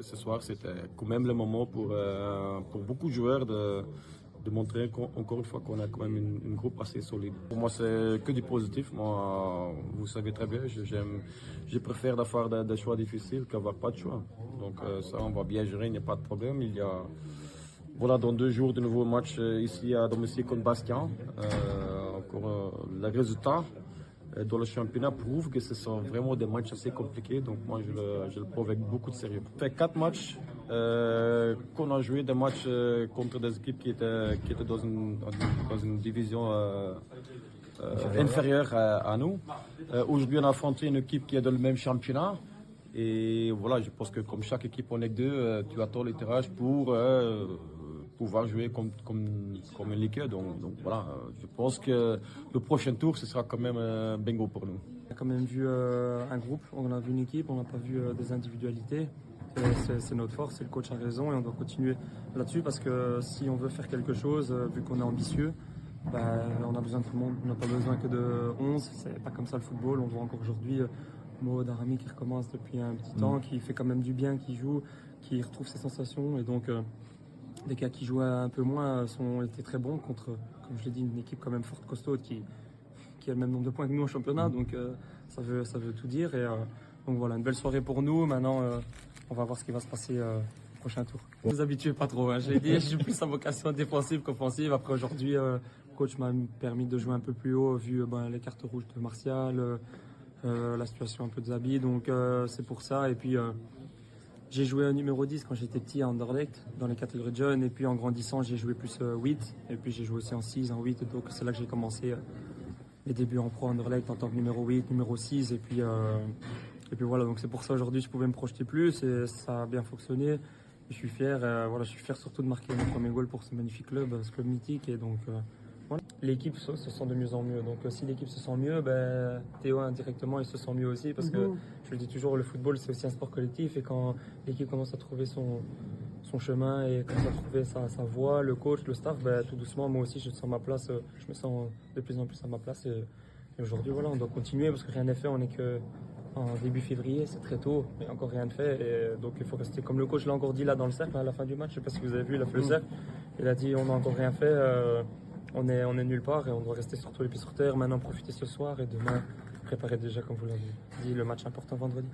ce soir, c'était quand même le moment pour beaucoup de joueurs de montrer encore une fois qu'on a quand même une groupe assez solide. Pour moi, c'est que du positif. Moi, vous savez très bien, je préfère d'avoir des choix difficiles qu'avoir pas de choix. Donc ça, on va bien gérer, il n'y a pas de problème. Il y a, voilà, dans 2 jours, de nouveaux matchs ici à domicile contre Bastia. Les résultats dans le championnat prouvent que ce sont vraiment des matchs assez compliqués. Donc moi, je le prends avec beaucoup de sérieux. On fait 4 matchs qu'on a joué, des matchs contre des équipes qui étaient dans une division inférieure à nous. Aujourd'hui, on a affronté une équipe qui est dans le même championnat. Et voilà, je pense que comme chaque équipe en est deux, tu attends les tirages pour pouvoir jouer comme une ligue. Donc voilà, je pense que le prochain tour, ce sera quand même bingo pour nous. On a quand même vu un groupe, on a vu une équipe, on n'a pas vu des individualités. C'est notre force, et le coach a raison et on doit continuer là-dessus parce que si on veut faire quelque chose, vu qu'on est ambitieux, on a besoin de tout le monde. On n'a pas besoin que de 11, c'est pas comme ça le football. On voit encore aujourd'hui Maud Arami qui recommence depuis un petit temps, qui fait quand même du bien, qui joue, qui retrouve ses sensations et donc les gars qui jouaient un peu moins ont été très bons contre, comme je l'ai dit, une équipe quand même forte, costaud qui a le même nombre de points que nous en championnat, donc ça veut tout dire. Et donc voilà, une belle soirée pour nous. Maintenant, on va voir ce qui va se passer au prochain tour. Ne vous habituez pas trop, hein. Je l'ai dit, je suis plus à vocation défensive qu'offensive. Après aujourd'hui, le coach m'a permis de jouer un peu plus haut, vu les cartes rouges de Martial, la situation un peu de Zabi, donc c'est pour ça. Et puis j'ai joué numéro 10 quand j'étais petit à Anderlecht, dans les catégories de jeunes, et puis en grandissant j'ai joué plus 8, et puis j'ai joué aussi en 6, en 8, donc c'est là que j'ai commencé les débuts en pro Anderlecht en tant que numéro 8, numéro 6, et puis voilà, donc c'est pour ça aujourd'hui je pouvais me projeter plus, et ça a bien fonctionné. Je suis fier, voilà, je suis fier surtout de marquer mon premier goal pour ce magnifique club, ce club mythique, et donc voilà. L'équipe se sent de mieux en mieux, donc si l'équipe se sent mieux, Théo indirectement il se sent mieux aussi, parce que je le dis toujours, le football c'est aussi un sport collectif, et quand l'équipe commence à trouver son chemin et commence à trouver sa voie, le coach, le staff, tout doucement moi aussi je sens ma place, je me sens de plus en plus à ma place, et aujourd'hui voilà, on doit continuer parce que rien n'est fait, on n'est que en début février, c'est très tôt, mais encore rien de fait, et donc il faut rester comme le coach l'a encore dit là dans le cercle à la fin du match, je sais pas si vous avez vu, il a fait le cercle, il a dit on n'a encore rien fait, on est nulle part et on doit rester surtout les pieds sur terre, maintenant profiter ce soir et demain préparer déjà, comme vous l'avez dit, le match important vendredi.